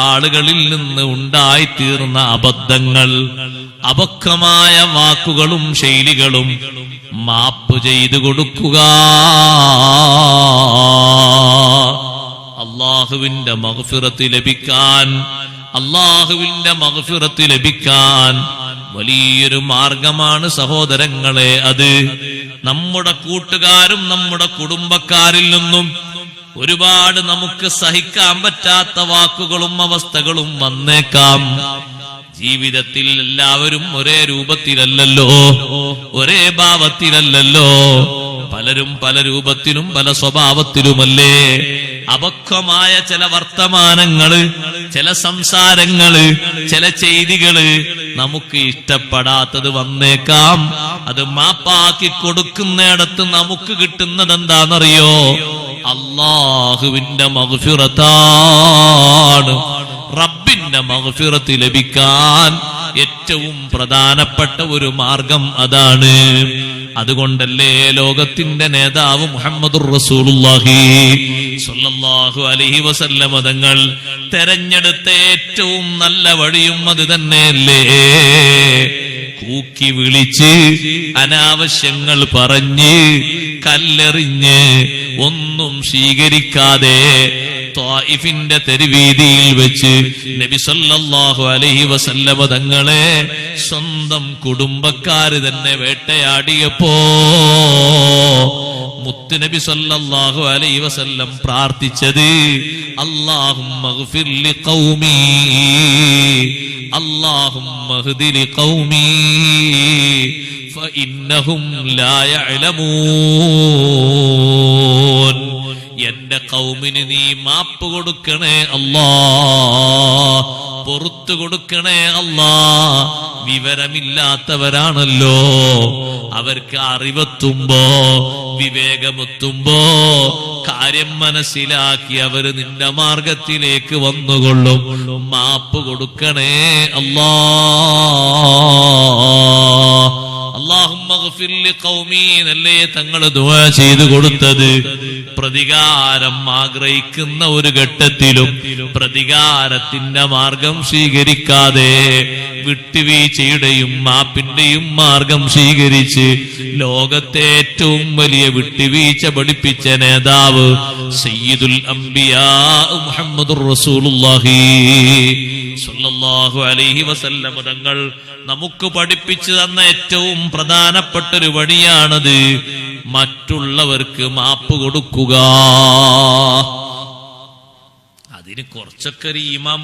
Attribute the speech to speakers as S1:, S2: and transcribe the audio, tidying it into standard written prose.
S1: ആളുകളിൽ നിന്ന് ഉണ്ടായിത്തീർന്ന അബദ്ധങ്ങൾ, അപക്വമായ വാക്കുകളും ശൈലികളും മാപ്പ് ചെയ്തു കൊടുക്കുക. അല്ലാഹുവിന്റെ മഗ്ഫിറത്ത് ലഭിക്കാൻ, അല്ലാഹുവിന്റെ മഗ്ഫിറത്ത് ലഭിക്കാൻ വലിയൊരു മാർഗമാണ് സഹോദരങ്ങളെ അത്. നമ്മുടെ കൂട്ടുകാരും നമ്മുടെ കുടുംബക്കാരിൽ നിന്നും ഒരുപാട് നമുക്ക് സഹിക്കാൻ പറ്റാത്ത വാക്കുകളും അവസ്ഥകളും വന്നേക്കാം. ജീവിതത്തിൽ എല്ലാവരും ഒരേ രൂപത്തിലല്ലല്ലോ, ഒരേ ഭാവത്തിലല്ലല്ലോ. പലരും പല രൂപത്തിലും പല സ്വഭാവത്തിലുമല്ലേ. അപക്വമായ ചില വർത്തമാനങ്ങള്, ചില സംസാരങ്ങള്, ചില ചെയ്തികള് നമുക്ക് ഇഷ്ടപ്പെടാത്തത് വന്നേക്കാം. അത് മാപ്പാക്കി കൊടുക്കുന്നിടത്ത് നമുക്ക് കിട്ടുന്നത് എന്താണെന്നറിയോ? അല്ലാഹുവിന്റെ മഗ്ഫിറത്താണ്. റബ്ബിന്റെ മഗ്ഫിറത്ത് ലഭിക്കാൻ ഏറ്റവും പ്രധാനപ്പെട്ട ഒരു മാർഗം അതാണ്. അതുകൊണ്ടല്ലേ ലോകത്തിന്റെ നേതാവ് മുഹമ്മദുർ റസൂലുള്ളാഹി സ്വല്ലല്ലാഹു അലൈഹി വസല്ലം തങ്ങൾ തെരഞ്ഞെടുത്ത ഏറ്റവും നല്ല വഴിയും അത് തന്നെയല്ലേ? കൂക്കി വിളിച്ച് അനാവശ്യങ്ങൾ പറഞ്ഞ് കല്ലെറിഞ്ഞ് ഒന്നും സ്വീകരിക്കാതെ ത്വായിഫിന്റെ തെരുവീതിയിൽ വെച്ച് നബി സല്ലല്ലാഹു അലൈഹി വസല്ലം തങ്ങളെ സ്വന്തം കുടുംബക്കാര് തന്നെ വേട്ടയാടിയപ്പോ മുത്തുനബി സല്ലല്ലാഹു അലൈഹി വസല്ലം പ്രാർത്ഥിച്ചത് അല്ലാഹുമ്മ ഗ്ഫിർ ലിഖൗമി, അല്ലാഹുമ്മ ഹ്ദി ലിഖൗമി ഫഇന്നഹും ലാ യഅലമൂൻ. എന്റെ ഖൗമിന് നീ മാപ്പ് കൊടുക്കണേ അല്ലാ, പുറത്തു കൊടുക്കണേ അല്ലാ. വിവരമില്ലാത്തവരാണല്ലോ, അവർക്ക് അറിവെത്തുമ്പോ വിവേകമെത്തുമ്പോ കാര്യം മനസ്സിലാക്കി അവര് നിന്റെ മാർഗത്തിലേക്ക് വന്നുകൊള്ളും. മാപ്പ് കൊടുക്കണേ അല്ലാ. അല്ലാഹുമ്മ ഗ്ഫിർ ലിഖൗമി എന്നല്ലേ തങ്ങൾ ദുആ ചെയ്തു കൊടുത്തത്. പ്രതികാരം ആഗ്രഹിക്കുന്ന ഒരു ഘട്ടത്തിലും പ്രതികാരത്തിന്റെ മാർഗം സ്വീകരിക്കാതെ വിട്ടുവീഴ്ചയുടെയും മാപ്പിന്റെയും മാർഗം സ്വീകരിച്ച് ലോകത്തെ ഏറ്റവും വലിയ വിട്ടുവീഴ്ച പഠിപ്പിച്ച നേതാവ് സയ്യിദുൽ അംബിയാ മുഹമ്മദുർ റസൂലുള്ളാഹി സ്വല്ലല്ലാഹു അലൈഹി വസല്ലം തങ്ങൾ നമുക്ക് പഠിപ്പിച്ചു തന്ന ഏറ്റവും പ്രധാനപ്പെട്ടൊരു വഴിയാണത്. മറ്റുള്ളവർക്ക് മാപ്പ് കൊടുക്കുക. അതിന് കുറച്ചൊക്കെ ഒരു ഈമാൻ